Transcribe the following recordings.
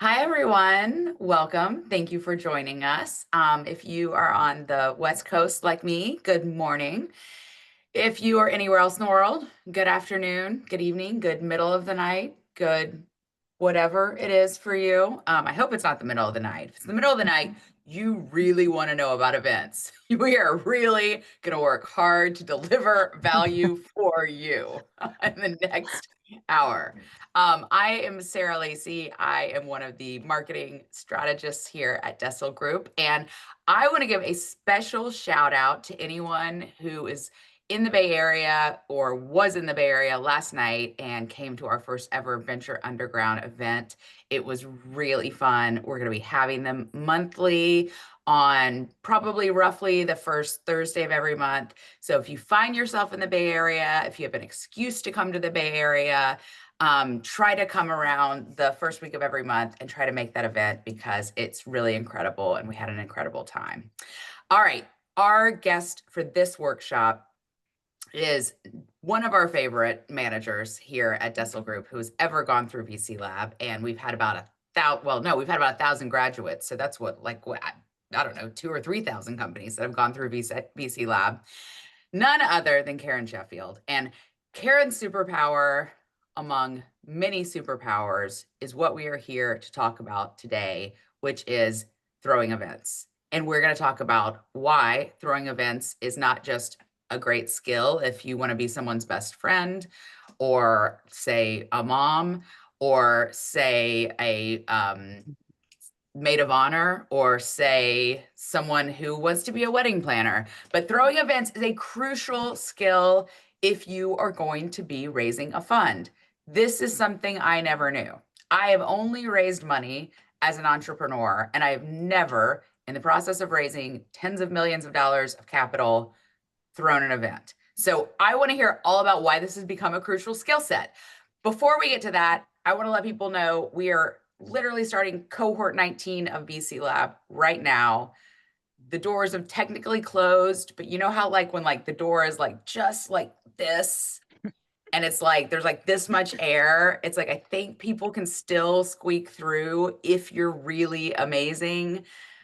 Hi, everyone. Welcome. Thank you for joining us. If you are on the West Coast like me, good morning. If you are anywhere else in the world, good afternoon, good evening, good middle of the night, good whatever it is for you. I hope it's not the middle of the night. If it's the middle of the night, you really want to know about events. We are really going to work hard to deliver value for you in the next hour. I am Sarah Lacey. I am one of the marketing strategists here at Dessel Group, and I want to give a special shout out to anyone who is in the Bay Area or was in the Bay Area last night and came to our first ever Venture Underground event. It was really fun. We're going to be having them monthly on probably roughly the first Thursday of every month. So if you find yourself in the Bay Area, if you have an excuse to come to the Bay Area, try to come around the first week of every month and try to make that event because it's really incredible and we had an incredible time. All right, our guest for this workshop is one of our favorite managers here at Dessel Group who's ever gone through VC Lab, and we've had about we've had about 1,000 graduates. So that's what I don't know, 2 or 3,000 companies that have gone through VC Lab. None other than Karen Sheffield. And Karen's superpower, among many superpowers, is what we are here to talk about today, which is throwing events. And we're going to talk about why throwing events is not just a great skill if you want to be someone's best friend, or say a mom, or say a maid of honor, or say someone who wants to be a wedding planner. But throwing events is a crucial skill if you are going to be raising a fund. This is something I never knew. I have only raised money as an entrepreneur, and I have never, in the process of raising tens of millions of dollars of capital, thrown an event. So I want to hear all about why this has become a crucial skill set. Before we get to that, I want to let people know we are literally starting cohort 19 of VC Lab right now. The doors have technically closed, but you know how like when like the door is like just like this and it's like there's like this much air, it's like I think people can still squeak through if you're really amazing.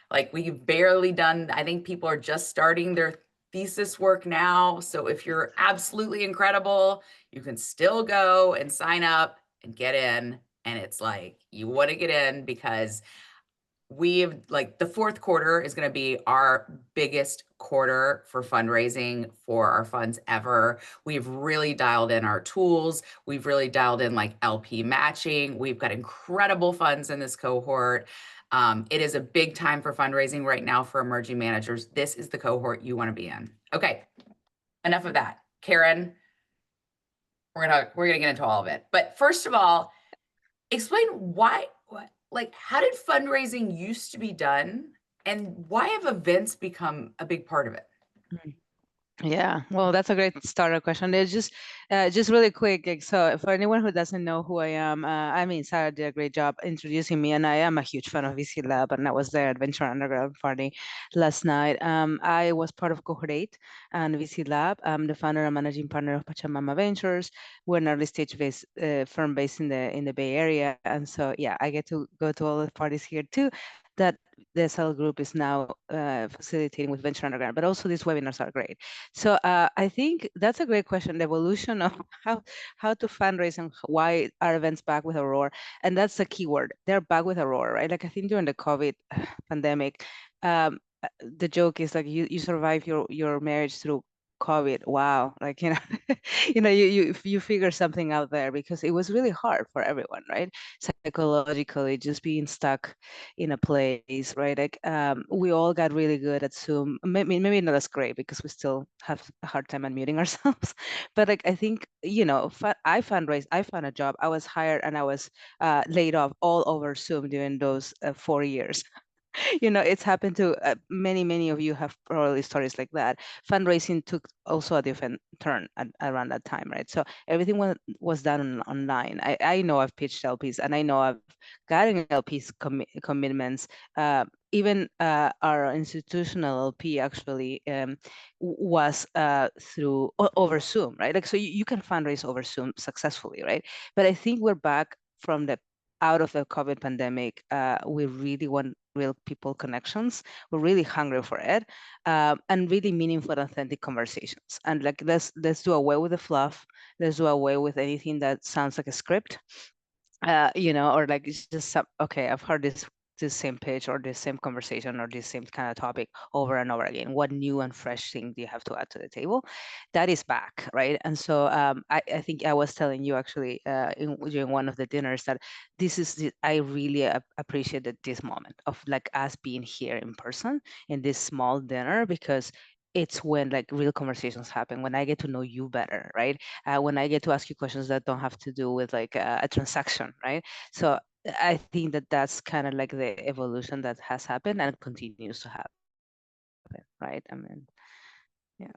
Like we've barely done, I think people are just starting their thesis work now. So if you're absolutely incredible, you can still go and sign up and get in. And it's like you want to get in because we've like the fourth quarter is going to be our biggest quarter for fundraising for our funds ever. We've really dialed in our tools. We've really dialed in like LP matching. We've got incredible funds in this cohort. It is a big time for fundraising right now for emerging managers. This is the cohort you want to be in. Okay, enough of that. Karen, we're gonna get into all of it. But first of all, explain why, like, how did fundraising used to be done, and why have events become a big part of it? Yeah, well, that's a great starter question. It's just really quick. So, for anyone who doesn't know who I am, I mean, Sarah did a great job introducing me, and I am a huge fan of VC Lab, and I was there at Venture Underground Party last night. I was part of Cohort 8 and VC Lab. I'm the founder and managing partner of Pachamama Ventures. We're an early stage based firm based in the Bay Area, and so yeah, I get to go to all the parties here too. That the Cell Group is now facilitating with Venture Underground, but also these webinars are great. So I think that's a great question. The evolution of how to fundraise and why are events back with a roar, and that's the key word. They're back with a roar, right? Like I think during the COVID pandemic, the joke is like you survive your marriage through COVID. Wow, like you figure something out there because it was really hard for everyone, right? Psychologically, just being stuck in a place, right? Like we all got really good at Zoom. Maybe not as great because we still have a hard time unmuting ourselves. But like I think I fundraised, I found a job, I was hired, and I was laid off all over Zoom during those 4 years. It's happened to many of you have probably stories like that. Fundraising took also a different turn around that time, right? So everything was done online. I know I've pitched LPs, and I know I've gotten LPs commitments. Even our institutional LP actually was through over Zoom, right? Like so you can fundraise over Zoom successfully, right? But I think we're back from the out of the COVID pandemic, we really want real people connections. We're really hungry for it, and really meaningful, authentic conversations. And like let's do away with the fluff. Let's do away with anything that sounds like a script, or like it's just okay, I've heard this same pitch or this same conversation or this same kind of topic over and over again. What new and fresh thing do you have to add to the table? That is back, right? And so I think I was telling you actually during one of the dinners that I really appreciated this moment of like us being here in person in this small dinner, because it's when like real conversations happen, when I get to know you better, right? When I get to ask you questions that don't have to do with like a transaction, right? So I think that that's kind of like the evolution that has happened and continues to happen, right? I mean, yeah,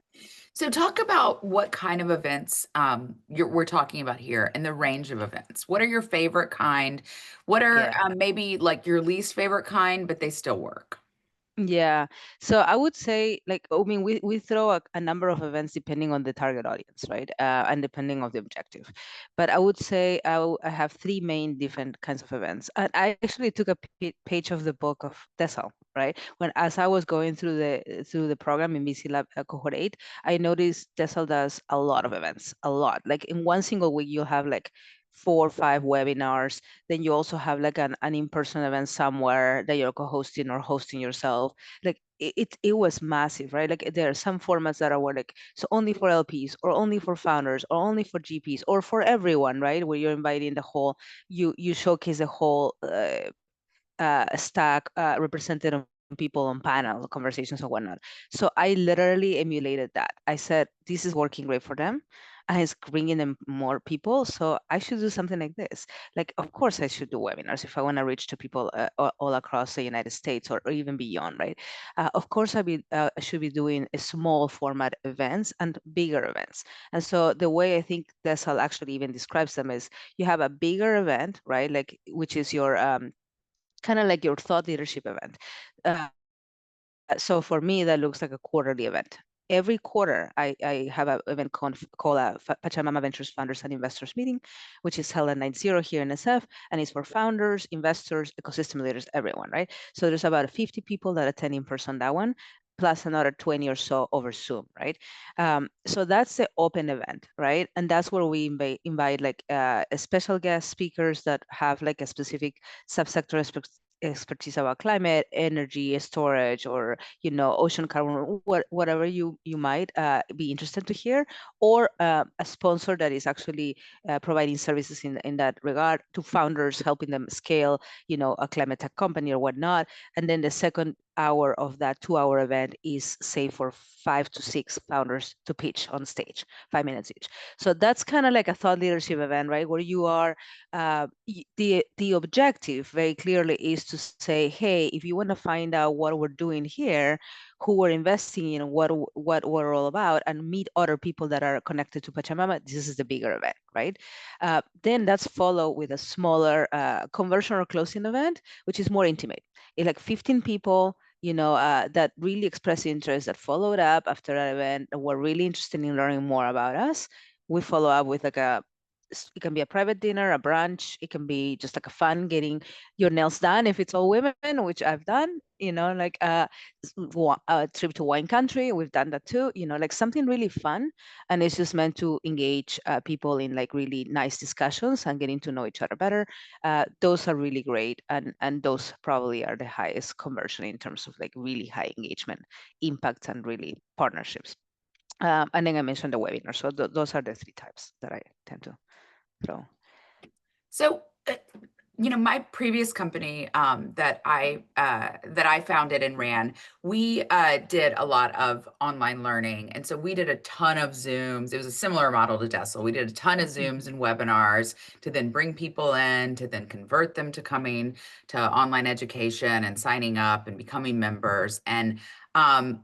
So talk about what kind of events we're talking about here and the range of events. What are your favorite kind? What are yeah. maybe like your least favorite kind, but they still work? Yeah. So I would say, like, I mean, we throw a number of events depending on the target audience, right? And depending on the objective. But I would say I have three main different kinds of events. And I actually took a page of the book of Tessel, right? When as I was going through the program in VC Lab Cohort 8, I noticed Tessel does a lot of events, a lot. Like in one single week, you'll have like 4 or 5 webinars. Then you also have like an in-person event somewhere that you're co-hosting or hosting yourself. Like it was massive, right? Like there are some formats that are where like so only for LPs or only for founders or only for GPs or for everyone, right? Where you're inviting the whole, you showcase the whole stack represented on people on panel conversations and whatnot. So I literally emulated that. I said, this is working great for them and it's bringing them more people. So I should do something like this. Like, of course, I should do webinars if I want to reach to people all across the United States or even beyond, right? Of course, I should be doing a small format events and bigger events. And so the way I think Dessal actually even describes them is you have a bigger event, right? Like, which is your kind of like your thought leadership event. Uh, so for me, that looks like a quarterly event. Every quarter, I have an event called a Pachamama Ventures Founders and Investors Meeting, which is held at 90 here in SF, and it's for founders, investors, ecosystem leaders, everyone, right? So there's about 50 people that attend in person that one, plus another 20 or so over Zoom, right? So that's the open event, right? And that's where we invite like special guest speakers that have like a specific subsector expertise about climate, energy, storage, or ocean carbon, whatever you might be interested to hear, or a sponsor that is actually providing services in that regard to founders, helping them scale, a climate tech company or whatnot. And then the second hour of that 2 hour event is say for 5 to 6 founders to pitch on stage, 5 minutes each. So that's kind of like a thought leadership event, right? Where you are the objective very clearly is to say, hey, if you want to find out what we're doing here, who we're investing in, what we're all about, and meet other people that are connected to Pachamama, this is the bigger event, right? Then that's followed with a smaller conversion or closing event, which is more intimate. It's like 15 people, that really express interest, that followed up after that event, and were really interested in learning more about us. We follow up with like it can be a private dinner, a brunch. It can be just like a fun getting your nails done if it's all women, which I've done. Like a trip to wine country. We've done that too. Like something really fun, and it's just meant to engage people in like really nice discussions and getting to know each other better. Those are really great, and those probably are the highest conversion in terms of like really high engagement, impact, and really partnerships. And then I mentioned the webinar. So those are the three types that I tend to throw. So, my previous company that I founded and ran, we did a lot of online learning, and so we did a ton of Zooms. It was a similar model to Dessel. We did a ton of Zooms Mhm. and webinars to then bring people in, to then convert them to coming to online education and signing up and becoming members. And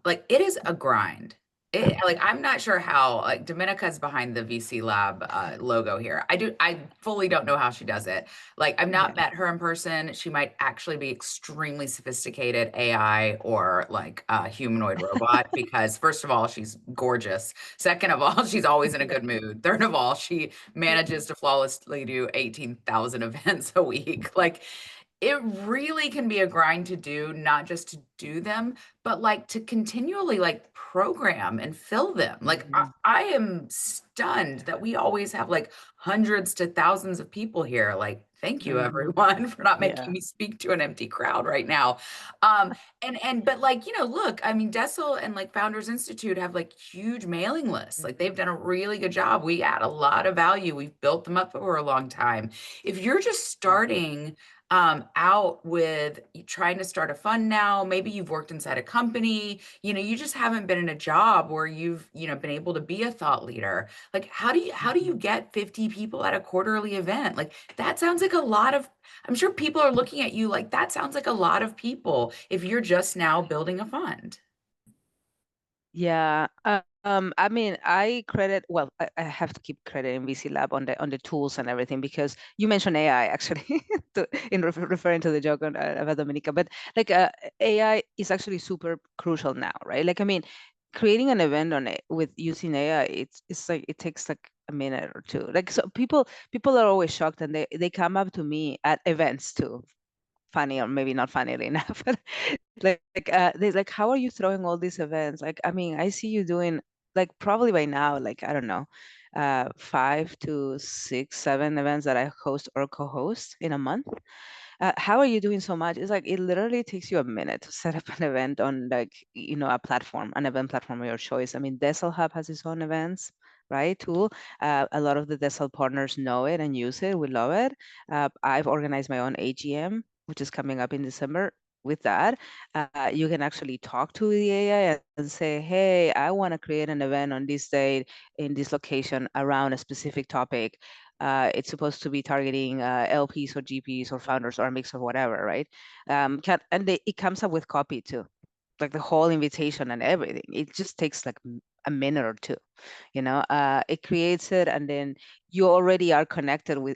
like it is a grind. Like I'm not sure how like Domenica's behind the VC Lab logo here. I fully don't know how she does it. Like I've not Yeah. met her in person. She might actually be extremely sophisticated AI or like a humanoid robot because first of all, she's gorgeous. Second of all, she's always in a good mood. Third of all, she manages to flawlessly do 18,000 events a week. Like it really can be a grind to do, not just to do them, but like to continually like program and fill them. Like Mhm. I am stunned that we always have like hundreds to thousands of people here. Like, thank you Mhm. everyone for not making Yeah. me speak to an empty crowd right now. And but like, look, I mean, Dessel and like Founders Institute have like huge mailing lists. Like they've done a really good job. We add a lot of value. We've built them up over a long time. If you're just starting out with trying to start a fund now. Maybe you've worked inside a company, you just haven't been in a job where you've, been able to be a thought leader. Like, how do you Mhm. get 50 people at a quarterly event? Like, that sounds like a lot of, I'm sure people are looking at you like that sounds like a lot of people if you're just now building a fund. Yeah. I mean, I have to keep crediting VC Lab on the tools and everything because you mentioned AI actually in referring to the joke about Dominica, but like AI is actually super crucial now, right? Like, I mean, creating an event on it with using AI, it's like it takes like a minute or two. Like, so people are always shocked and they come up to me at events too, funny or maybe not funnily enough, but they're like, how are you throwing all these events? Like, I mean, I see you doing like probably by now, like, I don't know, 5 to 6, 7 events that I host or co-host in a month. How are you doing so much? It's like it literally takes you a minute to set up an event on like, a platform, an event platform of your choice. I mean, Desel Hub has its own events, right? Tool. A lot of the Desel partners know it and use it. We love it. I've organized my own AGM, which is coming up in December. With that, you can actually talk to the AI and say, hey, I want to create an event on this date in this location around a specific topic. It's supposed to be targeting LPs or GPs or founders or a mix of whatever, right? It comes up with copy too, like the whole invitation and everything. It just takes like a minute or two. It creates it, and then you already are connected with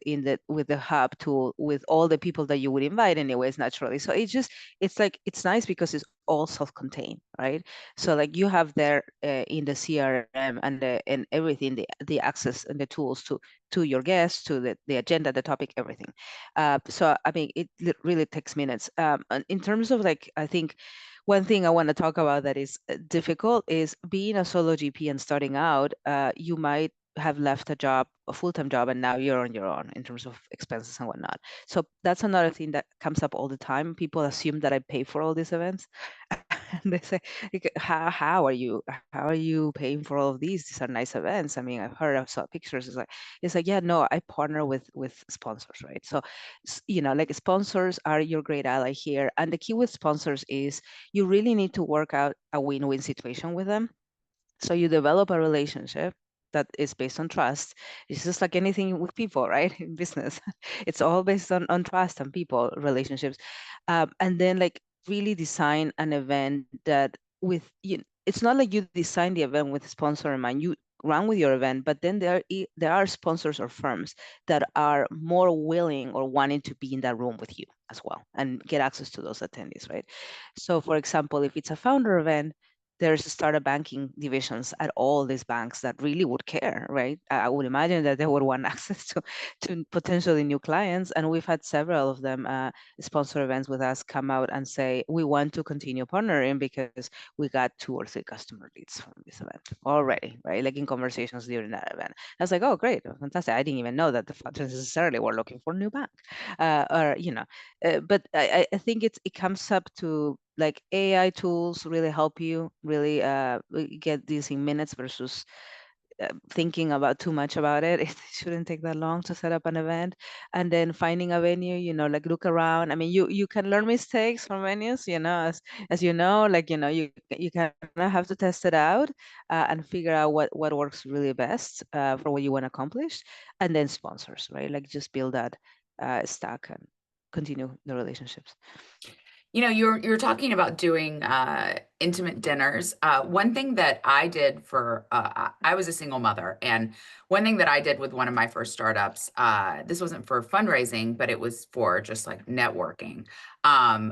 the hub tool with all the people that you would invite anyways naturally. So it's like it's nice because it's all self-contained, right? So like you have there in the CRM and everything, the access and the tools to your guests, to the agenda, the topic, everything. So I mean, really takes minutes. And in terms of like, I think one thing I want to talk about that is difficult is being a solo GP and starting out. You might have left a job, a full-time job, and now you're on your own in terms of expenses and whatnot. So that's another thing that comes up all the time. People assume that I pay for all these events. And they say, like, how are you paying for all of these? These are nice events. I mean, I saw pictures. It's like, yeah, no, I partner with sponsors, right? So, like sponsors are your great ally here. And the key with sponsors is you really need to work out a win-win situation with them. So you develop a relationship that is based on trust. It's just like anything with people, right? In business, it's all based on trust and people relationships. And then like really design an event that with you. It's not like you design the event with a sponsor in mind. You run with your event, but then there are sponsors or firms that are more willing or wanting to be in that room with you as well and get access to those attendees, right? So, for example, if it's a founder event, there's startup banking divisions at all these banks that really would care, right? I would imagine that they would want access to potentially new clients. And we've had several of them sponsor events with us come out and say, we want to continue partnering because we got 2 or 3 customer leads from this event already, right? Like in conversations during that event. I was like, oh, great, fantastic. I didn't even know that the founders necessarily were looking for a new bank. But I think it comes up to like AI tools really help you really get these in minutes versus thinking about too much about it. It shouldn't take that long to set up an event. And then finding a venue, like look around. I mean, you can learn mistakes from venues, as you know, like, you kind of have to test it out and figure out what works really best for what you want to accomplish. And then sponsors, right? Like just build that stack and continue the relationships. You're talking about doing intimate dinners. One thing that I did for I was a single mother, and one thing that I did with one of my first startups, this wasn't for fundraising, but it was for just like networking. I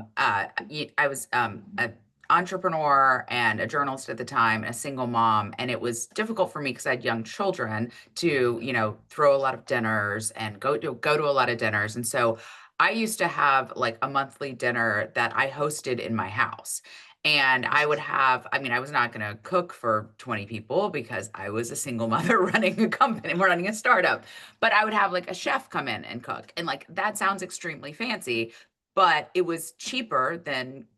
was an entrepreneur and a journalist at the time, and a single mom, and it was difficult for me because I had young children to, throw a lot of dinners and go to a lot of dinners, and so I used to have like a monthly dinner that I hosted in my house. And I would have, I mean, I was not going to cook for 20 people because I was a single mother running a company, running a startup. But I would have like a chef come in and cook. And like that sounds extremely fancy, but it was cheaper than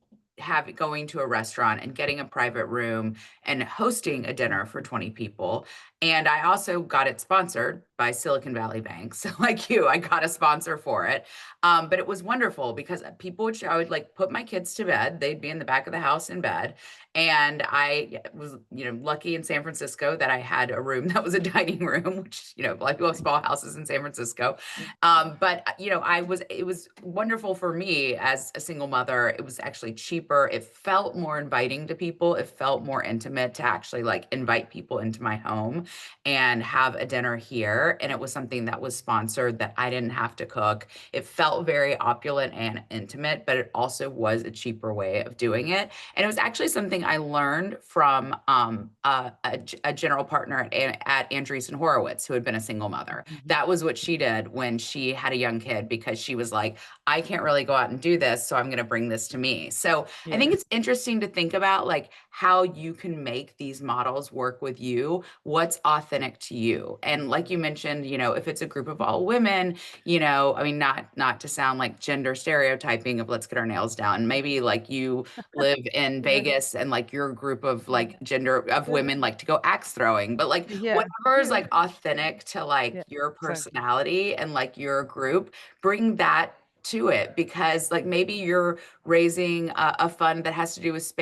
going to a restaurant and getting a private room and hosting a dinner for 20 people. And I also got it sponsored by Silicon Valley Bank. So like you, I got a sponsor for it. But it was wonderful because I would like put my kids to bed. They'd be in the back of the house in bed. And I was, lucky in San Francisco that I had a room that was a dining room, which, like most small houses in San Francisco. It was wonderful for me as a single mother. It was actually cheaper. It felt more inviting to people. It felt more intimate to actually like invite people into my home and have a dinner here. And it was something that was sponsored that I didn't have to cook. It felt very opulent and intimate, but it also was a cheaper way of doing it. And it was actually something I learned from a general partner at Andreessen Horowitz, who had been a single mother. Mhm. That was what she did when she had a young kid because she was like, I can't really go out and do this, so I'm going to bring this to me. So I think Yeah. it's interesting to think about like how you can make these models work with you, what's authentic to you. And like you mentioned, if it's a group of all women, I mean, not to sound like gender stereotyping of let's get our nails done. Maybe like you live in Yeah. Vegas and like your group of Yeah. like gender of Yeah. women like to go axe throwing, but like Yeah. whatever is Yeah. like authentic to like Yeah. your Exactly. personality and like your group, bring that to it because like maybe you're raising a fund that has to do with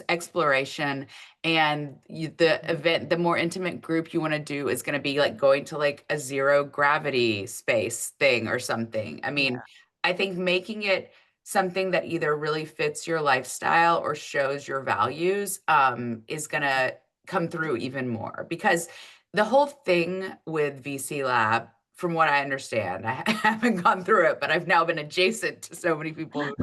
exploration and the more intimate group you want to do is going to be like going to like a zero gravity space thing or something. I Yeah. mean, I think making it something that either really fits your lifestyle or shows your values is going to come through even more because the whole thing with VC Lab, from what I understand, I haven't gone through it, but I've now been adjacent to so many people who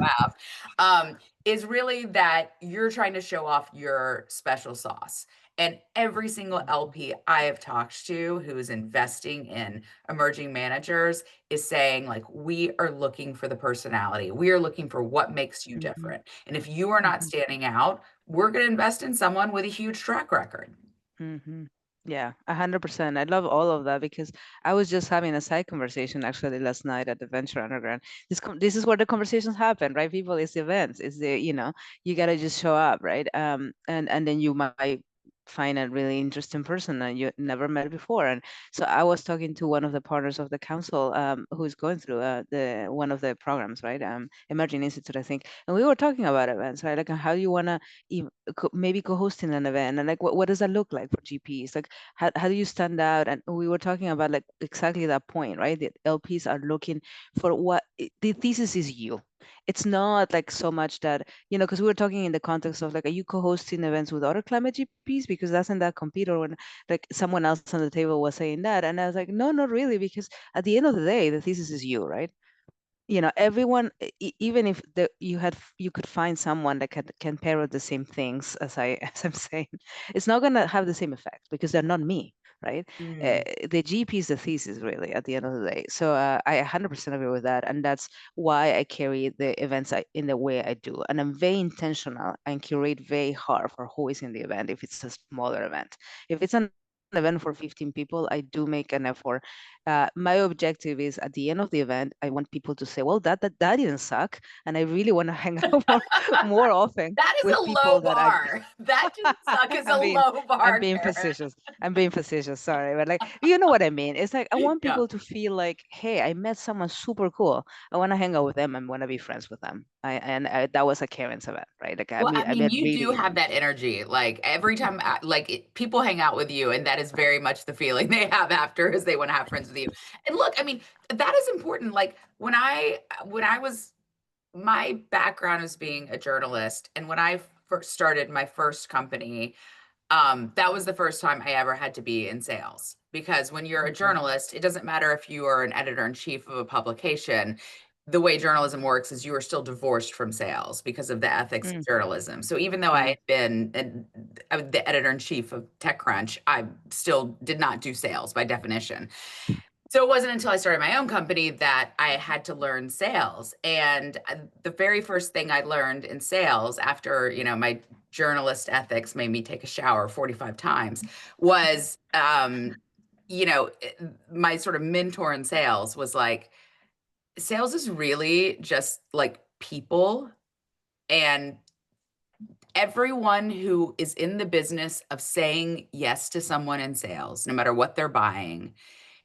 have, is really that you're trying to show off your special sauce. And every single Mhm. LP I have talked to who is investing in emerging managers is saying, like, we are looking for the personality. We are looking for what makes you Mhm. different. And if you are not Mhm. standing out, we're going to invest in someone with a huge track record. Hmm. Yeah, 100%. I love all of that because I was just having a side conversation actually last night at the Venture Underground. This is where the conversations happen, right? People, it's the events. It's you gotta just show up, right? And then you might find a really interesting person that you never met before. And so I was talking to one of the partners of the council, who's going through the one of the programs, right? Emerging Institute, I think, and we were talking about events, right? Like how do you wanna maybe co-hosting an event, and like what does that look like for GPs? Like how do you stand out? And we were talking about like exactly that point, right? The LPs are looking for the thesis is you. It's not like so much that, because we were talking in the context of like, are you co-hosting events with other climate GPs? Because doesn't that compete? Or when like someone else on the table was saying that, and I was like, no, not really, because at the end of the day, the thesis is you, right? Everyone, even if you could find someone that can parrot the same things as I as I'm saying, it's not going to have the same effect because they're not me, right? Mm. The GP is the thesis really at the end of the day. So I 100% agree with that, and that's why I carry the events in the way I do, and I'm very intentional and curate very hard for who is in the event. If it's a smaller event, if it's an event for 15 people, I do make an effort. My objective is at the end of the event, I want people to say, well, that didn't suck. And I really want to hang out more often That is a with low people that I bar. That didn't suck is a I'm being low I'm bar, being Karen. facetious. I'm being facetious, sorry. But like you know what I mean. It's like I want Yeah. people to feel like, hey, I met someone super cool. I want to hang out with them. I want to be friends with them. That was a Karen's event, right? Like Well, I I mean, met you do really. have that energy. Like every time, people hang out with you, and that is very much the feeling they have after, is they want to have friends with you. And look, I mean, that is important. Like when I was my background is being a journalist, and when I first started my first company, that was the first time I ever had to be in sales. Because when you're a Mhm, journalist, it doesn't matter if you are an editor in chief of a publication. The way journalism works is you are still divorced from sales because of the ethics of mm, journalism. So even though I mm, had been the editor in chief of TechCrunch, I still did not do sales by definition. So it wasn't until I started my own company that I had to learn sales. And the very first thing I learned in sales after, my journalist ethics made me take a shower 45 times was, my sort of mentor in sales was like, sales is really just like people, and everyone who is in the business of saying yes to someone in sales, no matter what they're buying,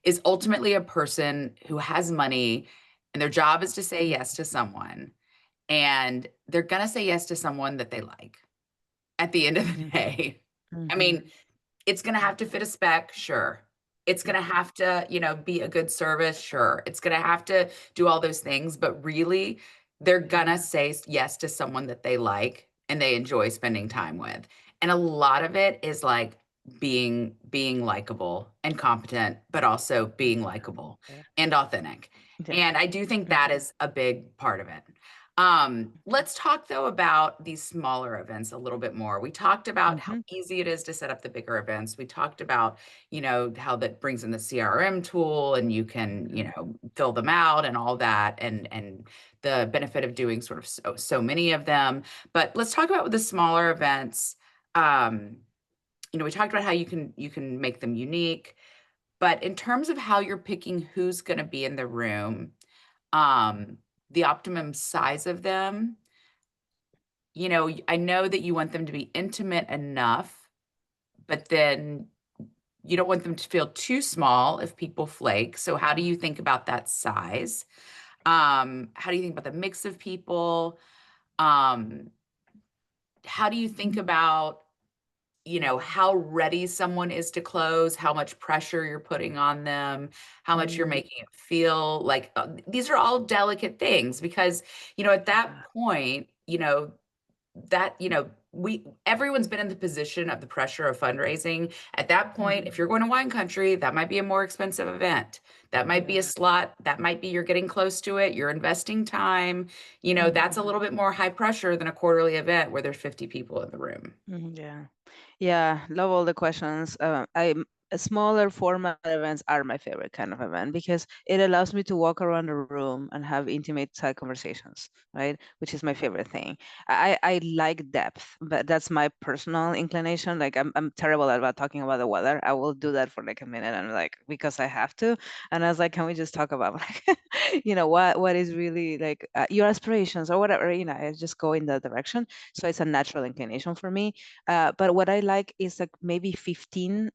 is ultimately a person who has money and their job is to say yes to someone. And they're going to say yes to someone that they like at the end of the mhm, day. I mhm, mean, it's going to have to fit a spec, sure. It's going to mhm, have to, be a good service, sure. It's going to have to do all those things, but really, they're going to say yes to someone that they like and they enjoy spending time with. And a lot of it is like being likable and competent, but also being likable yeah, and authentic. yeah, And I do think that mhm, is a big part of it. Let's talk though about these smaller events a little bit more. We talked about how mhm, easy it is to set up the bigger events. We talked about, how that brings in the CRM tool and you can, mhm, fill them out and all that and the benefit of doing sort of so many of them. But let's talk about the smaller events. Um, we talked about how you can make them unique, but in terms of how you're picking who's going to be in the room, um, the optimum size of them, I know that you want them to be intimate enough, but then you don't want them to feel too small if people flake. So how do you think about that size? How do you think about the mix of people? Um, how do you think about, how ready someone is to close, how much pressure you're putting on them, how much you're mm, making it feel like these are all delicate things because, at that yeah, point, that we everyone's been in the position of the pressure of fundraising. At that point, mhm, if you're going to wine country, that might be a more expensive event, that might be a yeah, slot, that might be you're getting close to it, you're investing time, that's mhm, a little bit more high pressure than a quarterly event where there's 50 people in the room. mhm, yeah. Yeah, love all the questions. Smaller format events are my favorite kind of event because it allows me to walk around the room and have intimate side conversations, right? Which is my favorite thing. I like depth, but that's my personal inclination. Like I'm terrible about talking about the weather. I will do that for like a minute and like because I have to. And I was like, can we just talk about like, what is really like your aspirations or whatever, I just go in that direction. So it's a natural inclination for me. But what I like is like maybe 15,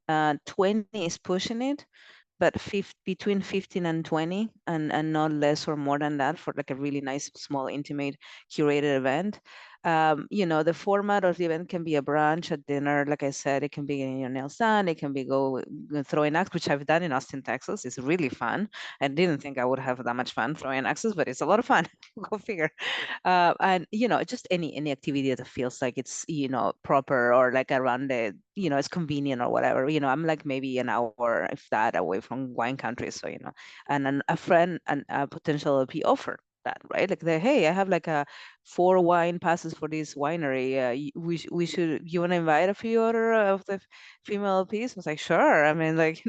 20 is pushing it, but between 15 and 20 and not less or more than that for like a really nice, small, intimate, curated event. The format of the event can be a brunch, a dinner. Like I said, it can be in your nails done. It can be throwing acts, which I've done in Austin, Texas. It's really fun. I didn't think I would have that much fun throwing axes, but it's a lot of fun. Go figure. And just any activity that feels like it's proper or like around the it's convenient or whatever. I'm like maybe an hour if that away from wine country, so and then a friend and a potential LP offered that, right? Like hey, I have like a 4 wine passes for this winery. We should, you want to invite a few other of the female LPs? I was like, sure. I mean, like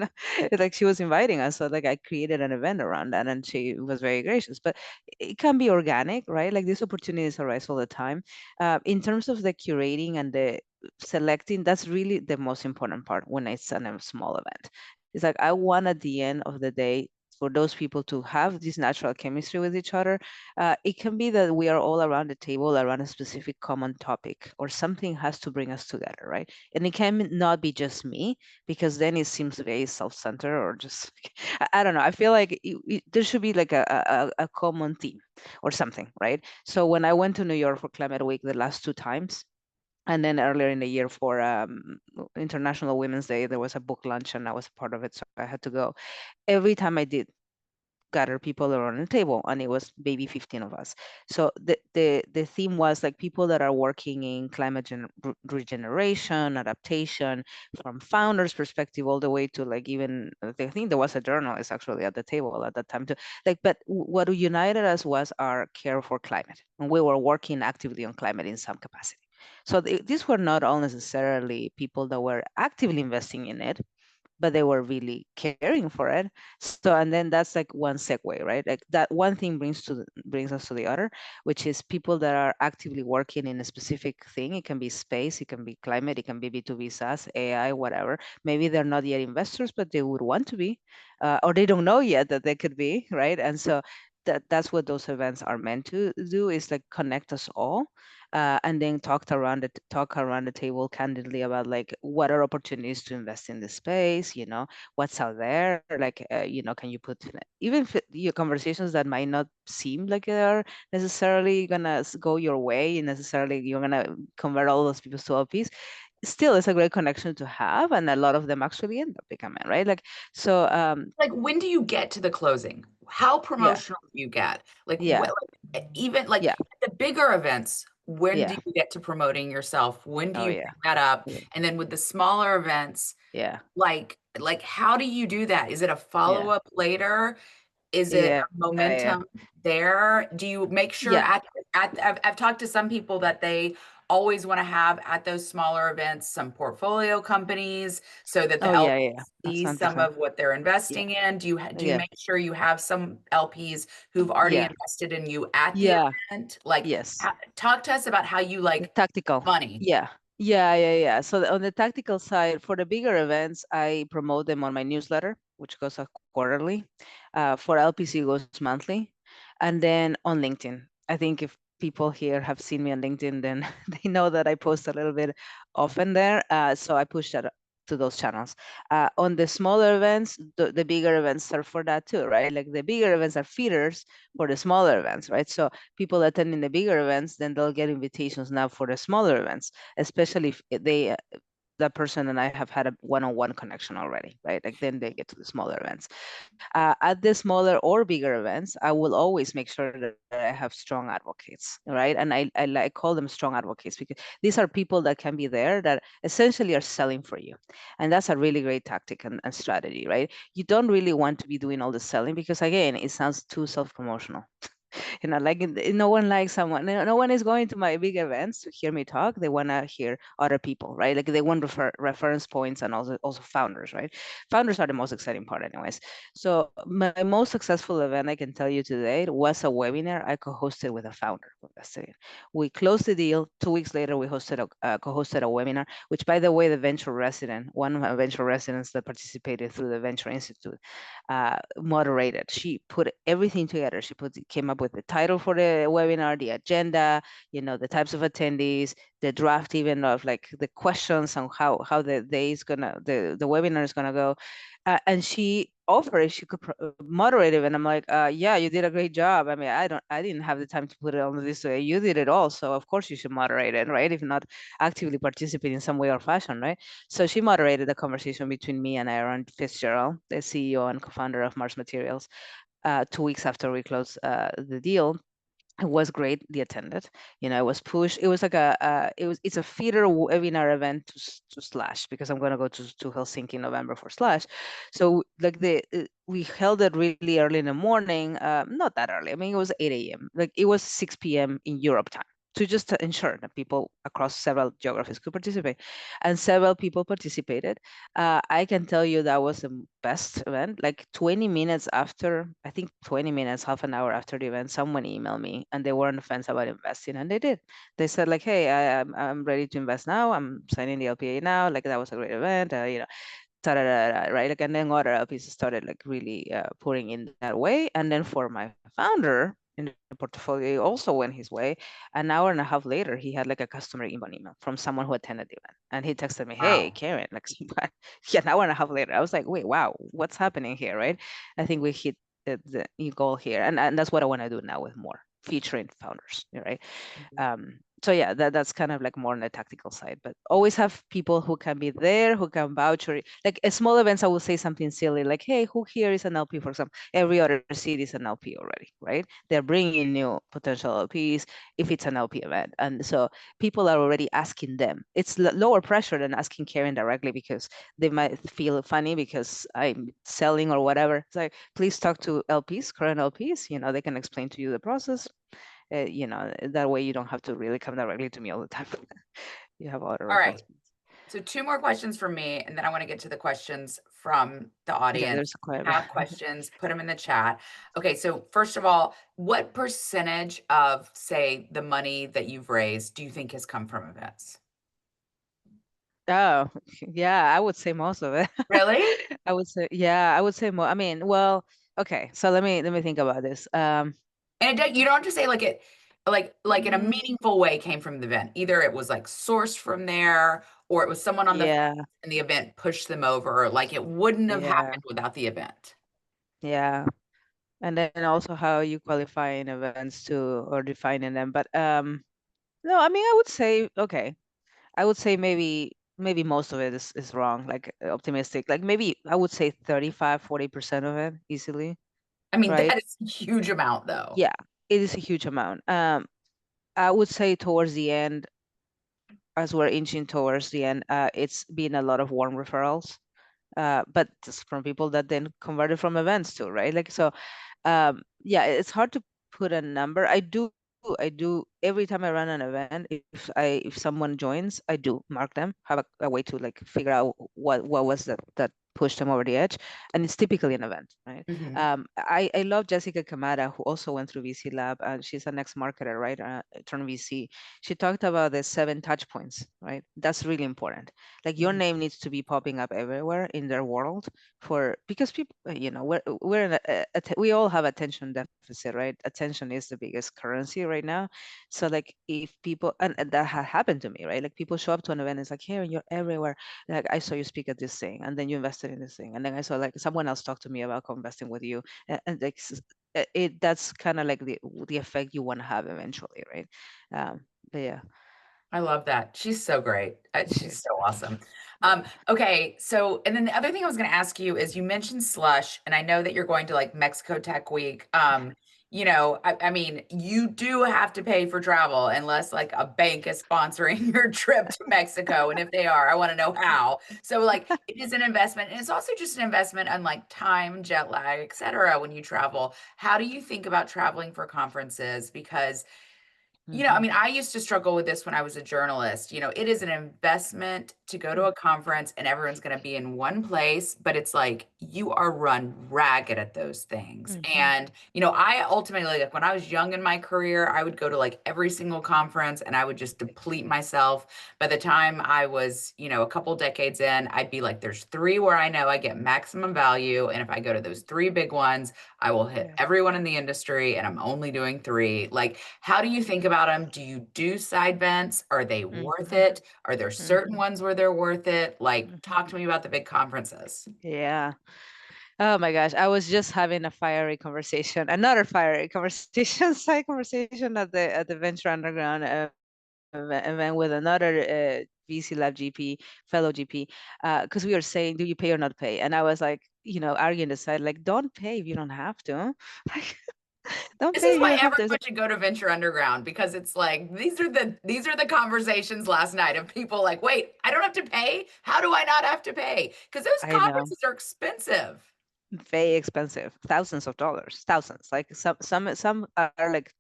like she was inviting us, so like I created an event around that, and she was very gracious. But it can be organic, right? Like these opportunities arise all the time. In terms of the curating and the selecting, that's really the most important part when I send a small event. It's like I want at the end of the day for those people to have this natural chemistry with each other. It can be that we are all around the table around a specific common topic, or something has to bring us together, right? And it can not be just me, because then it seems very self-centered or just I don't know. I feel like there should be like a common theme or something, right? So when I went to New York for Climate Week the last 2 times, and then earlier in the year for International Women's Day, there was a book lunch and I was a part of it, so I had to go. Every time I did, gather people around the table, and it was maybe 15 of us. So the theme was like people that are working in climate regeneration, adaptation, from founders perspective all the way to like even I think there was a journalist actually at the table at that time too. Like, but what united us was our care for climate, and we were working actively on climate in some capacity. So these were not all necessarily people that were actively investing in it, but they were really caring for it. So, and then that's like one segue, right? Like that one thing brings us to the other, which is people that are actively working in a specific thing. It can be space, it can be climate, it can be B2B SaaS, AI, whatever. Maybe they're not yet investors, but they would want to be, or they don't know yet that they could be, right? And so that's what those events are meant to do, is like connect us all, and then talk around the table candidly about like what are opportunities to invest in this space, what's out there, like can you put even if your conversations that might not seem like they are necessarily gonna go your way and necessarily you're gonna convert all those people to LPs. Still, it's a great connection to have, and a lot of them actually end up becoming, right, like, so Like, when do you get to the closing? How yeah, promotional do you get? Like, what, yeah, like, even like yeah, the bigger events, when do yeah, you get to promoting yourself? When do oh you yeah, bring that up? yeah, And then with the smaller events, yeah, like how do you do that? Is it a yeah, follow-up later? Is it yeah, a yeah, momentum there? Do you make sure yeah, at I've talked to some people that they always want to have at those smaller events some portfolio companies so that the oh yeah, LPs yeah, see that's some 100%. of what they're Yeah, investing in. Do you yeah, make sure you have some LPs who've already yeah, invested in you at the yeah, event? Like, yes. talk to us about how you The like tactical. money. Yeah. Yeah. So on the tactical side, for the bigger events, I promote them on my newsletter, which goes out quarterly. For LPC, it goes monthly. And then on LinkedIn. I think if people here have seen me on LinkedIn, then they know that I post a little bit often there. So I push that to those channels. On the smaller events, the bigger events are for that too, right? Like the bigger events are feeders for the smaller events, right? So people attending the bigger events, then they'll get invitations now for the smaller events, especially if that person and I have had a one-on-one connection already, right? Like then they get to the smaller events. At the smaller or bigger events, I will always make sure that I have strong advocates, right? And I call them strong advocates because these are people that can be there that essentially are selling for you. And that's a really great tactic and strategy, right? You don't really want to be doing all the selling because again, it sounds too self-promotional. Like no one likes someone, no one is going to my big events to hear me talk. They want to hear other people, right? Like they want reference points, and also founders, right? Founders are the most exciting part anyways. So my most successful event I can tell you today was a webinar I co-hosted with a founder of Investigate. We closed the deal. 2 weeks later we co-hosted a webinar, which by the way, the venture resident, one of my venture residents that participated through the Venture Institute, moderated. She put everything together. Came up with the title for the webinar, the agenda, the types of attendees, the draft even of like the questions on how the day is gonna the webinar is gonna go. And she offered if she could moderate it, and I'm like, yeah, you did a great job. I mean, I didn't have the time to put it on this way. You did it all, so of course you should moderate it, right? If not actively participate in some way or fashion, right? So she moderated the conversation between me and Aaron Fitzgerald, the CEO and co-founder of Mars Materials, 2 weeks after we closed the deal. It was great. They attended. It was pushed. It was like it's a feeder webinar event to Slash, because I'm going to go to Helsinki in November for Slash. So like we held it really early in the morning. Not that early. I mean, it was 8 a.m. Like it was 6 p.m. in Europe time, to just to ensure that people across several geographies could participate, and several people participated. I can tell you that was the best event. Like 20 minutes after, I think 20 minutes, half an hour after the event, someone emailed me and they were on the fence about investing, and they did. They said like, "Hey, I'm ready to invest now. I'm signing the LPA now. Like that was a great event. Right? Like, and then other LPs started like really pouring in that way. And then for my founder in the portfolio, he also went his way. An hour and a half later, he had like a customer inbound email from someone who attended the event, and he texted me, "Hey, Wow. Karen, like, yeah, an hour and a half later." I was like, "Wait, wow, what's happening here?" Right? I think we hit the goal here, and that's what I want to do now with more featuring founders, right? So yeah, that's kind of like more on the tactical side, but always have people who can be there, who can vouch, or like at small events I will say something silly like, hey, who here is an LP? For example, every other city is an LP already, right? They're bringing in new potential LPs if it's an LP event, and so people are already asking them. It's lower pressure than asking Karen directly, because they might feel funny because I'm selling or whatever. It's like, please talk to LPs, current LPs, they can explain to you the process. That way you don't have to really come directly to me all the time. You have other All right. responsibilities. So two more questions from me, and then I want to get to the questions from the Yeah, audience. there's quite Have questions, put them in the chat. Okay, so first of all, what percentage of, say, the money that you've raised do you think has come from events? oh, yeah, I would say most of it. Really? I would say more. I mean, well, okay, so let me think about this. And you don't have to say like it like in a mm, meaningful way came from the event. Either it was like sourced from there or it was someone on the front yeah, and the event pushed them over. Like it wouldn't have yeah, happened without the event. yeah. And then also how you qualify in events too, or defining them. But no, I mean, I would say okay. I would say maybe most of it is wrong, like optimistic. Like maybe I would say 35-40% of it easily, I mean, right? that is a huge amount though. Yeah, it is a huge amount. I would say towards the end, as we're inching towards the end, it's been a lot of warm referrals, but just from people that then converted from events too, right? Like so, yeah, it's hard to put a number. I do every time I run an event, if someone joins, I do mark them, have a way to like figure out what was that pushed them over the edge, and it's typically an event, right? Hmm. I love Jessica Kamada, who also went through VC Lab, and she's an ex-marketer, right? Turn VC. She talked about the 7 touch points, right? That's really important. Like your name needs to be popping up everywhere in their world, because people, we're we all have attention deficit, right? Attention is the biggest currency right now. So like if people, and that had happened to me, right? Like people show up to an event, it's like, here you're everywhere. Like I saw you speak at this thing, and then you invested in this thing, and then I saw like someone else talk to me about co-investing with you, and like that's kind of like the effect you want to have eventually, right? But yeah, I love that. She's so great. She's she's so awesome. yeah. Okay, so and then the other thing I was going to ask you is you mentioned slush, and I know that you're going to like Mexico Tech Week. I mean, you do have to pay for travel unless like a bank is sponsoring your trip to Mexico, and if they are, I want to know how. So like, it is an investment, and it's also just an investment on like time, jet lag, etc. When you travel, how do you think about traveling for conferences? Because I Hmm. mean, I used to struggle with this when I was a journalist. It is an investment to go to a conference and everyone's going to be in one place, but it's like you are run ragged at those things. Hmm. And, I ultimately, like when I was young in my career, I would go to like every single conference and I would just deplete myself. By the time I was, a couple decades in, I'd be like, there's three where I know I get maximum value. And if I go to those three big ones, I will hit Yeah. everyone in the industry and I'm only doing three. Like, how do you think about them? Do you do side vents? Are they worth Hmm. it? Are there certain Hmm. ones where they're worth it? Like, Hmm. talk to me about the big conferences. Yeah. Oh my gosh, I was just having a fiery conversation, another fiery conversation, side conversation at the Venture Underground event with another VC Lab GP, fellow GP, because we were saying, do you pay or not pay? And I was like, arguing the side, like, don't pay if you don't have to. Like, don't This pay is if you why don't have to. It's everyone should go to Venture Underground because it's like these are the conversations last night of people like, wait, I don't have to pay. How do I not have to pay? Because those I know, conferences are expensive. very expensive, thousands of dollars, thousands. Like some are like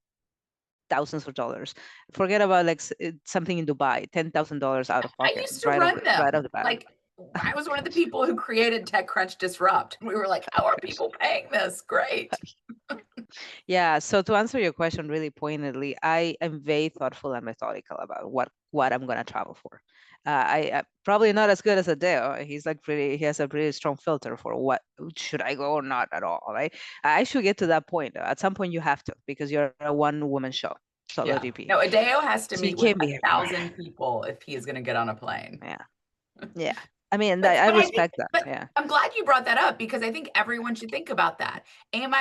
thousands of dollars. Forget about like something in Dubai, $10,000 out of I pocket, used to right run right off them. the bat. Like I was one of the people who created TechCrunch Disrupt. And we were like, how are people paying this? Great. Yeah, so to answer your question really pointedly, I am very thoughtful and methodical about what I'm gonna travel for. I probably not as good as Adele. He has a pretty strong filter for what should I go or not at all, right? I should get to that point. At some point, you have to because you're a one woman show, solo Yeah. GP, No, Adeo has to so you meet with can't be a everywhere. thousand people if he is going to get on a plane. Yeah, yeah. I mean, But I but I think respect that. but Yeah. I'm glad you brought that up because I think everyone should think about that.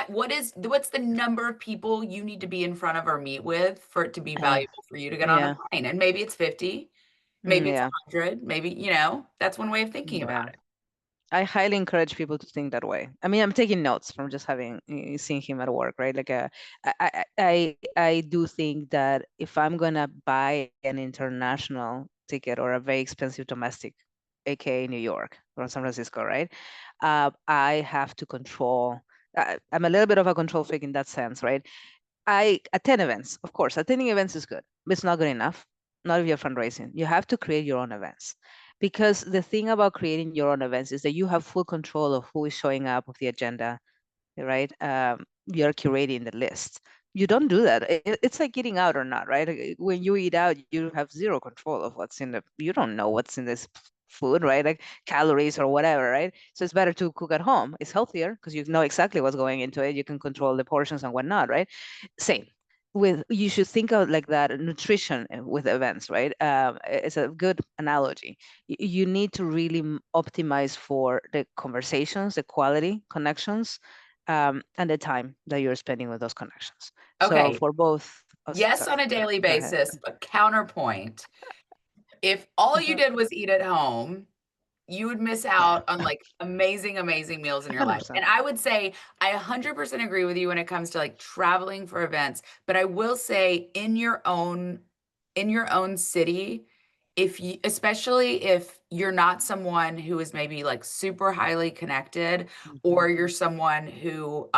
What's the number of people you need to be in front of or meet with for it to be Uh, valuable for you to get on a yeah. plane? And maybe it's 50, maybe it's Yeah. 100, maybe, that's one way of thinking about Yeah. it. I highly encourage people to think that way. I mean, I'm taking notes from just having seen him at work, right? Like, I do think that if I'm gonna buy an international ticket or a very expensive domestic, aka New York or San Francisco, right? I have to control. I'm a little bit of a control freak in that sense, right? I attend events, of course. Attending events is good, but it's not good enough. Not if you're fundraising. You have to create your own events. Because the thing about creating your own events is that you have full control of who is showing up, of the agenda, right? You're curating the list. You don't do that. It's like eating out or not, right? When you eat out, you have zero control of what's in you don't know what's in this food, right? Like calories or whatever, right? So it's better to cook at home. It's healthier because you know exactly what's going into it. You can control the portions and whatnot, right? Same with, you should think of like that nutrition with events, right? It's a good analogy. You need to really optimize for the conversations, the quality connections, and the time that you're spending with those connections. So Okay. for both, oh, Yes, sorry, on a daily go ahead. basis, but counterpoint. If all you Mhm. did was eat at home, you would miss Yeah, out on like amazing, amazing meals in your life. 100%. And I would say I 100% agree with you when it comes to like traveling for events, but I will say in your own city, if you especially if you're not someone who is maybe like super highly connected, Mhm. or you're someone who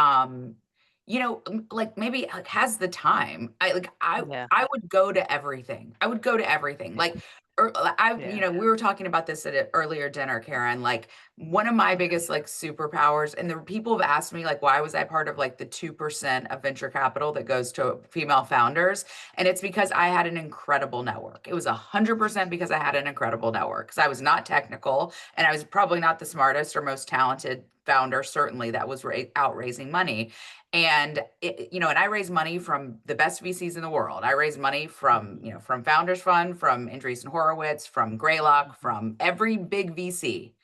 like maybe like has the time. I like Yeah, I would go to everything. I would go to everything. yeah, Like or yeah. we were talking about this at an earlier dinner, Karen. Like one of my biggest like superpowers, and the people have asked me like, why was I part of like the 2% of venture capital that goes to female founders? And it's because I had an incredible network. It was 100% because I had an incredible network. Because I was not technical, and I was probably not the smartest or most talented founder, certainly that was out raising money. And I raise money from the best VCs in the world. I raise money from, Mhm. from Founders Fund, from Andreessen Horowitz, from Greylock, Mhm. from every big VC.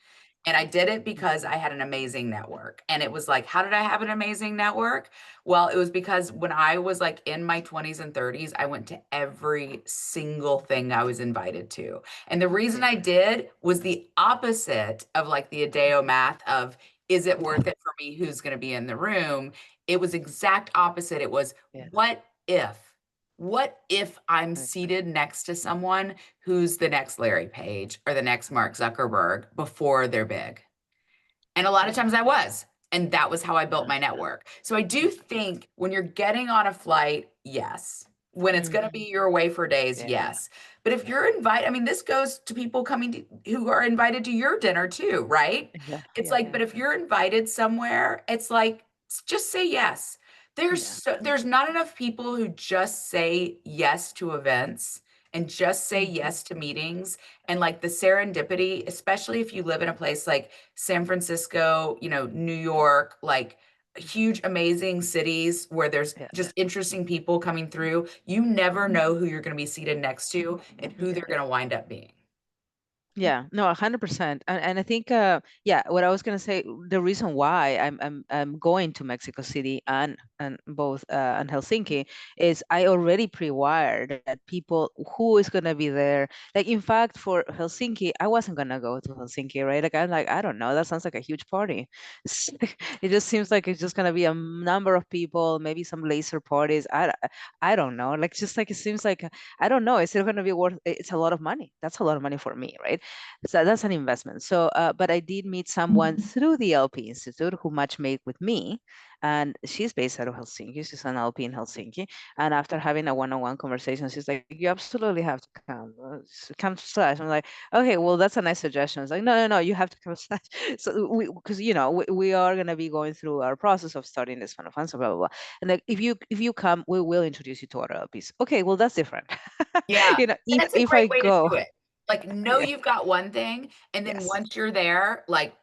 And I did it because Mhm. I had an amazing network. And it was like, how did I have an amazing network? Well, it was because when I was like in my 20s and 30s, I went to every single thing I was invited to. And the reason Yeah, I did was the opposite of like the Adeo math of, is it yeah, worth it for me? Who's going to be in the room? It was exact opposite. It was, yeah. what if? What if I'm I seated next to someone who's the next Larry Page or the next Mark Zuckerberg before they're big? And a lot of Yeah, times I was. And that was how I built yeah. my network. So I do Mhm. think when you're getting on a flight, yes. When it's going to Mhm. be your away for days, Yeah, yes. But if yeah, you're invited, I mean, this goes to people coming who are invited to your dinner too, right? yeah, It's yeah, like, yeah, but if you're invited somewhere, it's like, just say yes. yeah. There's not enough people who just say yes to events and just say Mhm. yes to meetings, and like the serendipity, especially if you live in a place like San Francisco, New York, like huge, amazing cities where there's Yeah, just interesting people coming through. You never know who you're going to be seated next to and who they're yeah. going to wind up being. Yeah, no, 100%. And I think yeah, what I was gonna say, the reason why I'm going to Mexico City and both and Helsinki is I already pre-wired that people who is gonna be there. Like in fact for Helsinki, I wasn't gonna go to Helsinki, right? Like I'm like, I don't know, that sounds like a huge party. It just seems like it's just gonna be a number of people, maybe some laser parties. I don't know. Like just like it seems like I don't know, it's still gonna be worth it's a lot of money. That's a lot of money for me, right? So that's an investment. So, but I did meet someone through the LP Institute who match made with me, and she's based out of Helsinki. She's an LP in Helsinki. And after having a one-on-one conversation, she's like, "You absolutely have to come. Come to Slash." I'm like, "Okay, well, that's a nice suggestion." It's like, "No, no, no, you have to come to Slash." So because we are gonna be going through our process of starting this fund of funds, so blah blah blah. And like, if you come, we will introduce you to other LPs. Okay, well, that's different. Yeah. And If that's a I great way to go, do it. Like, know yeah, you've got one thing, and then yes. once you're there, like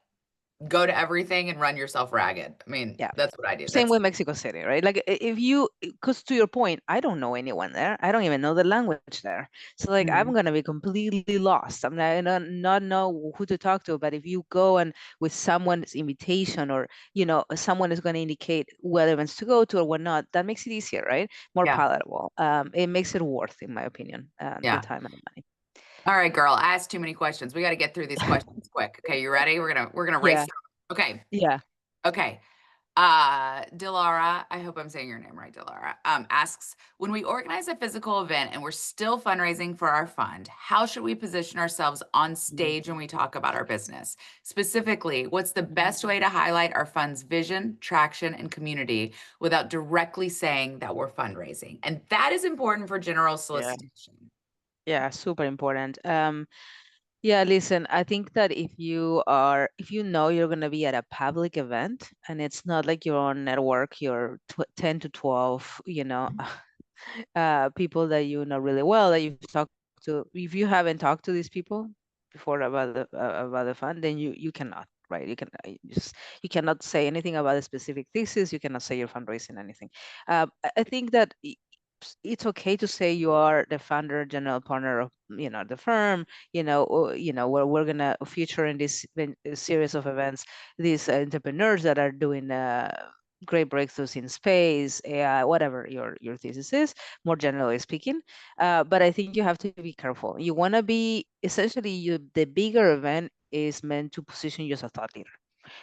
go to everything and run yourself ragged. I mean, Yeah. that's what I do. Same That's with Mexico City, right? Like if you, because to your point, I don't know anyone there. I don't even know the language there. So like I'm Mhm. gonna be completely lost. I'm not know who to talk to. But if you go and with someone's invitation, or someone is gonna indicate what events to go to or whatnot, that makes it easier, right? More Yeah, palatable. It makes it worth, in my opinion, the yeah. time and the money. All right, girl. I asked too many questions. We got to get through these questions quick. Okay, you ready? We're gonna race Yeah, through 'em. Okay, yeah. okay. Dilara, I hope I'm saying your name right, Dilara, asks, when we organize a physical event and we're still fundraising for our fund, how should we position ourselves on stage when we talk about our business? Specifically, what's the best way to highlight our fund's vision, traction, and community without directly saying that we're fundraising? And that is important for general Yeah, solicitation. yeah, super important. Yeah, listen, I think that if you know you're going to be at a public event and it's not like your own network, your 10 to 12, people that you know really well that you've talked to, if you haven't talked to these people before about the fund, then you cannot, right? You cannot say anything about a specific thesis. You cannot say you're fundraising anything. I think that it's okay to say you are the founder, general partner of the firm, where we're gonna feature in this series of events these entrepreneurs that are doing great breakthroughs in space, AI, whatever your thesis is, more generally speaking. But I think you have to be careful. You want to be essentially the bigger event is meant to position you as a thought leader.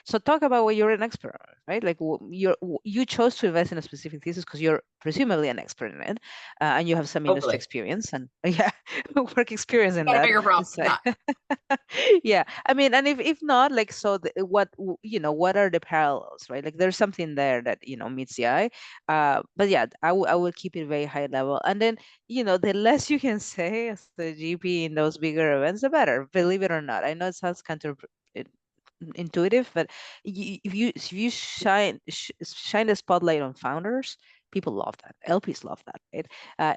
So talk about what you're an expert on, right? Like you chose to invest in a specific thesis because you're presumably an expert in it, and you have some industry Hopefully. experience and yeah, work experience in Got a that. bigger problem. So, Not. yeah, I mean, and if not, like, so what are the parallels, right? Like there's something there that meets the eye. But yeah, I will keep it very high level, and then the less you can say as the GP in those bigger events, the better. Believe it or not, I know it sounds counter intuitive, but if you shine the spotlight on founders, people love that. LPs love that, right?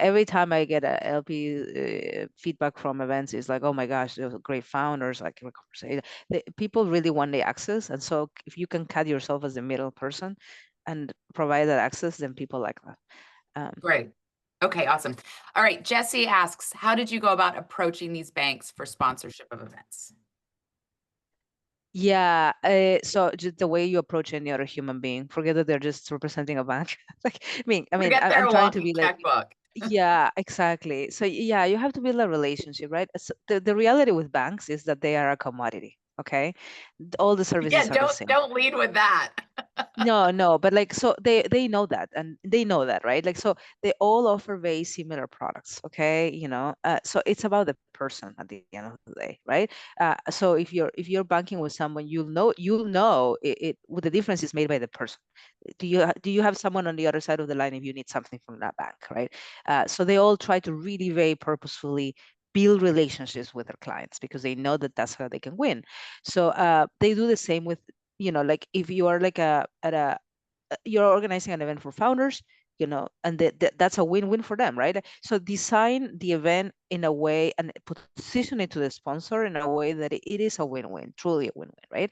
Every time I get a LP feedback from events, it's like, oh my gosh, they're great founders. Like people really want the access, and so if you can cut yourself as the middle person and provide that access, then people like that. Great. Okay, awesome. All right, Jesse asks, how did you go about approaching these banks for sponsorship of events? Yeah, so just the way you approach any other human being, forget that they're just representing a bank. Like, Forget I'm their trying to walking be like, checkbook. yeah, exactly. So yeah, you have to build a relationship, right? So the reality with banks is that they are a commodity. Okay, all the Yeah, services are the don't same. don't lead with that. No, no, but like so they know that and they know that, right? Like so they all offer very similar products, okay? So it's about the person at the end of the day, right? So if you're banking with someone, you'll know what the difference is made by the person. Do you have someone on the other side of the line if you need something from that bank, right? So they all try to really very purposefully build relationships with their clients because they know that that's how they can win. So they do the same with like if you are like a at a you're organizing an event for founders, and that's a win-win for them, right? So design the event in a way and position it to the sponsor in a way that it is a win-win, truly a win-win, right?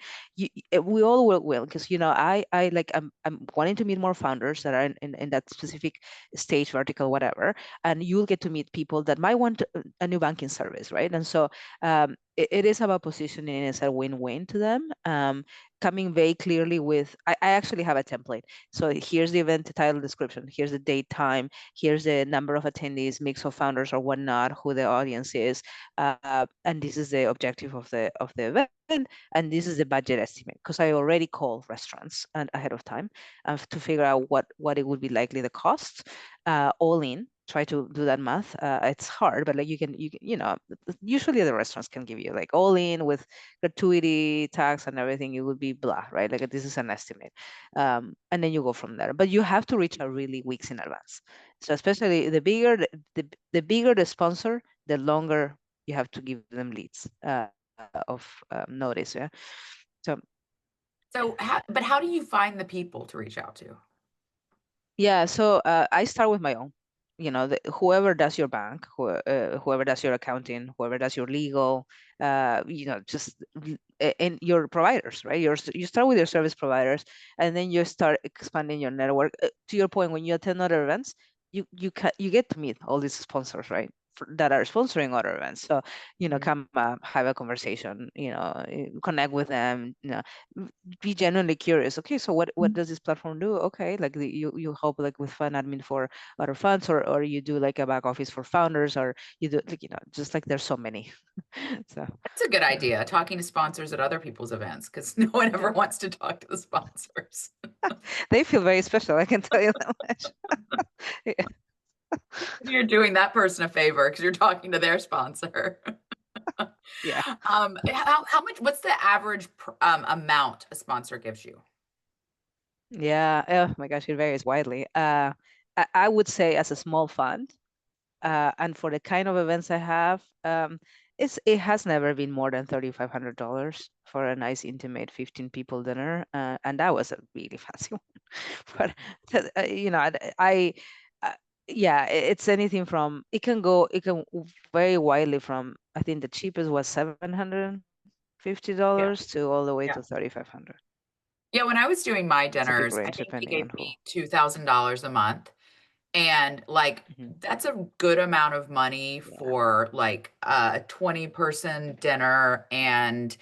We all will win because I like I'm wanting to meet more founders that are in that specific stage, vertical, whatever, and you'll get to meet people that might want a new banking service, right? And so it is about positioning as a win-win to them. Coming very clearly with I actually have a template. So here's the event title description, here's the date, time, here's the number of attendees, mix of founders or whatnot, who the audience is, and this is the objective of the event, and this is the budget estimate. Because I already called restaurants and ahead of time to figure out what it would be likely the cost, all in. Try to do that math. It's hard, but like usually the restaurants can give you like all in with gratuity, tax, and everything. It would be blah, right? Like this is an estimate, and then you go from there. But you have to reach out really weeks in advance. So especially the bigger the sponsor, the longer you have to give them leads of notice. Yeah. So But how do you find the people to reach out to? yeah, so I start with my own. whoever does your bank, whoever does your accounting, whoever does your legal, just and your providers, right? You start with your service providers, and then you start expanding your network. To your point, when you attend other events, you get to meet all these sponsors, right? That are sponsoring other events. So, Mhm. come have a conversation, connect with them, be genuinely curious. Okay, so what does this platform do? Okay, like you help like with fund admin for other funds, or you do like a back office for founders, or you do like, just like there's so many. So That's a good yeah, idea, talking to sponsors at other people's events because no one ever yeah, wants to talk to the sponsors. they feel very special. I can tell you that much. Yeah. You're doing that person a favor because you're talking to their sponsor. Yeah. How much, what's the average amount a sponsor gives you? Yeah. Oh my gosh, it varies widely. I would say as a small fund, and for the kind of events I have, it has never been more than $3,500 for a nice intimate 15 people dinner, and that was a really fancy one. But uh, yeah, it's anything from it can very widely from, I think the cheapest was Yeah. $750 to all the way Yeah. to 3,500. Yeah, when I was doing my It's a big dinners, I range think he depending gave on who. me $2,000 a month. And like Mhm. that's a good amount of money Yeah, for like a 20-person dinner. And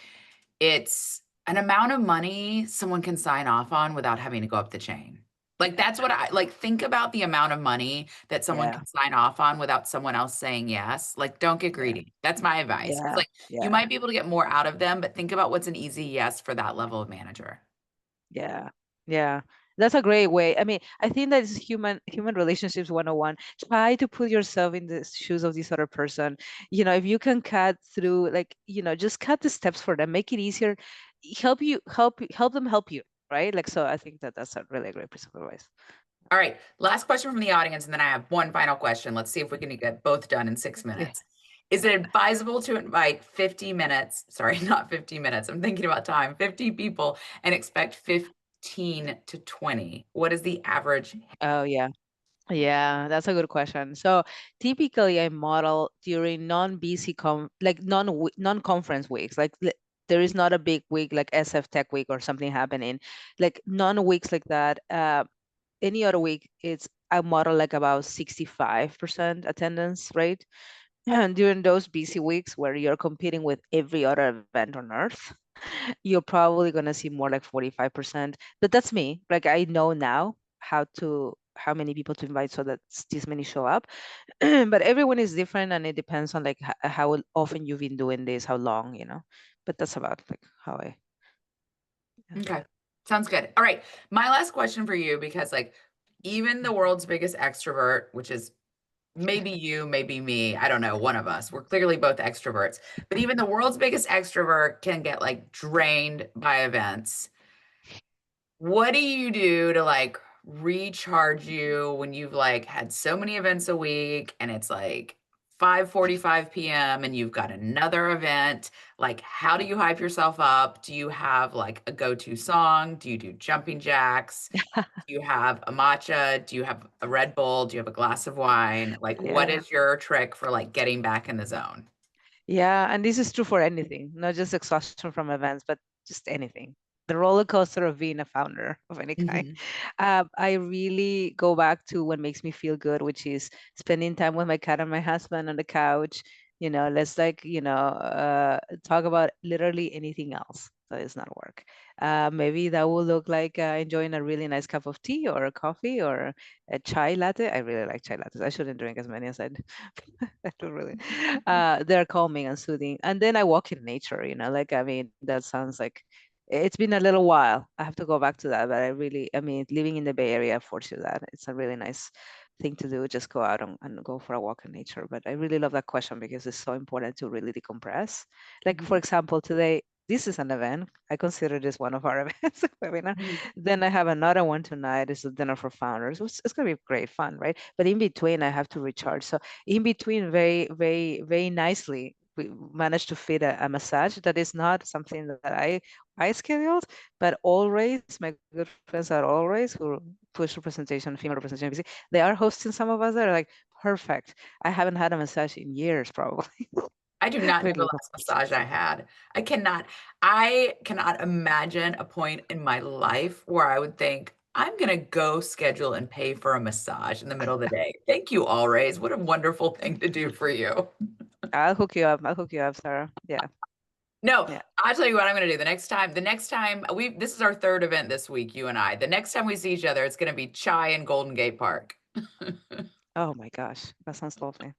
it's an amount of money someone can sign off on without having to go up the chain. Like yeah, that's what I like. Think about the amount of money that someone yeah, can sign off on without someone else saying yes. Like, don't get yeah, greedy. That's my advice. It's yeah, like you yeah. might be able to get more out of them, but think about what's an easy yes for that level of manager. Yeah, yeah. That's a great way. I mean, I think that is human relationships 101. Try to put yourself in the shoes of this other person. If you can cut through, like, just cut the steps for them, make it easier, help them help you, right? Like, so I think that that's a really great piece of advice. All right, last question from the audience, and then I have one final question. Let's see if we can get both done in six Yeah. minutes. Is it advisable to invite 50 minutes? Sorry, not 50 minutes. I'm thinking about time. 50 people and expect 15 to 20. What is the average? Oh, yeah. Yeah, that's a good question. So typically I model during non-busy like non-conference weeks. Like there is not a big week like SF Tech Week or something happening. Like non-weeks like that. Any other week, it's I model like about 65% attendance rate. And during those busy weeks where you're competing with every other event on earth, you're probably gonna see more like 45%. But that's me. Like I know now how many people to invite so that this many show up. But everyone is different, and it depends on like how often you've been doing this, how long. But that's about like how I. Yeah. Okay, sounds good. All right, my last question for you, because like even the world's biggest extrovert, which is maybe you, maybe me, I don't know, one of us. We're clearly both extroverts, but even the world's biggest extrovert can get like drained by events. What do you do to like recharge you when you've like had so many events a week and it's like 5:45 p.m. and you've got another event? Like, how do you hype yourself up? Do you have like a go-to song? Do you do jumping jacks? Do you have a matcha? Do you have a Red Bull? Do you have a glass of wine? Like, what Yeah. is your trick for like getting back in the zone? Yeah, and this is true for anything, not just exhaustion from events, but just anything. The roller coaster of being a founder of any kind. Mhm. I really go back to what makes me feel good, which is spending time with my cat and my husband on the couch. Let's like, talk about literally anything else that is not work. Maybe that will look like enjoying a really nice cup of tea or a coffee or a chai latte. I really like chai lattes. I shouldn't drink as many as I do. I don't really. They're calming and soothing. And then I walk in nature, like, I mean, that sounds like it's been a little while. I have to go back to that, but I mean, living in the Bay Area affords you that. It's a really nice thing to do, just go out and go for a walk in nature. But I really love that question because it's so important to really decompress. Like, for Mhm. example, today, this is an event. I consider this one of our events webinar. Mhm. Then I have another one tonight. It's a dinner for founders. It's going to be great fun, right? But in between, I have to recharge. So in between, very, very, very nicely. we managed to fit a massage that is not something that I scheduled, but always my good friends are always who push representation, female representation. They are hosting some of us that are like perfect. I haven't had a massage in years, probably. I do not know the Really. last massage I had. I cannot imagine a point in my life where I would think, I'm gonna go schedule and pay for a massage in the middle of the day. Thank you, Always. What a wonderful thing to do for you. I'll hook you up. I'll hook you up, Sarah. Yeah. No, Yeah. I'll tell you what I'm gonna do. The next time this is our third event this week, you and I. The next time we see each other, it's gonna be chai in Golden Gate Park. Oh my gosh. That sounds lovely.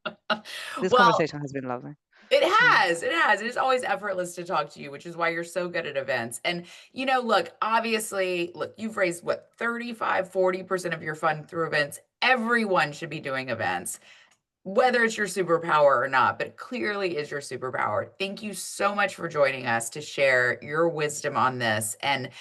This Well, conversation has been lovely. it Yeah. has. It has. It is always effortless to talk to you, which is why you're so good at events. And, look, obviously, look, you've raised what, 35, 40% of your fund through events. Everyone should be doing events, whether it's your superpower or not, but it clearly is your superpower. Thank you so much for joining us to share your wisdom on this. And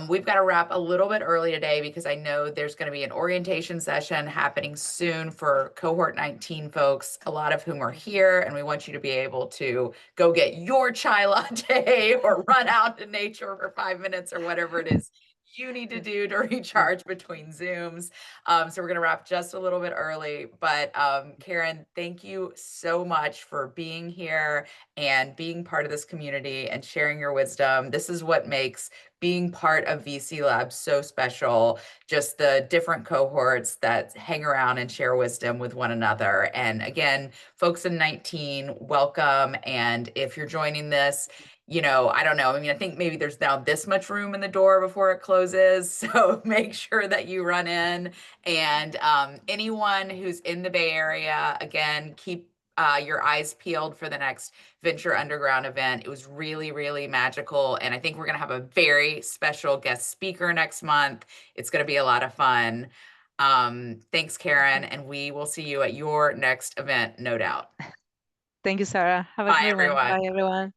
we've got to wrap a little bit early today because I know there's going to be an orientation session happening soon for cohort 19 folks, a lot of whom are here, and we want you to be able to go get your chai latte or run out in nature for 5 minutes or whatever it is you need to do to recharge between Zooms. So we're going to wrap just a little bit early. But Karen, thank you so much for being here and being part of this community and sharing your wisdom. This is what makes being part of VC Lab so special, just the different cohorts that hang around and share wisdom with one another. And again, folks in 19, welcome. And if you're joining this, I don't know. I mean, I think maybe there's now this much room in the door before it closes. So make sure that you run in. And anyone who's in the Bay Area, again, keep your eyes peeled for the next Venture Underground event. It was really, really magical. And I think we're going to have a very special guest speaker next month. It's going to be a lot of fun. Thanks, Karen. And we will see you at your next event, no doubt. Thank you, Sarah. Have a Bye, great one. everyone. Bye, everyone.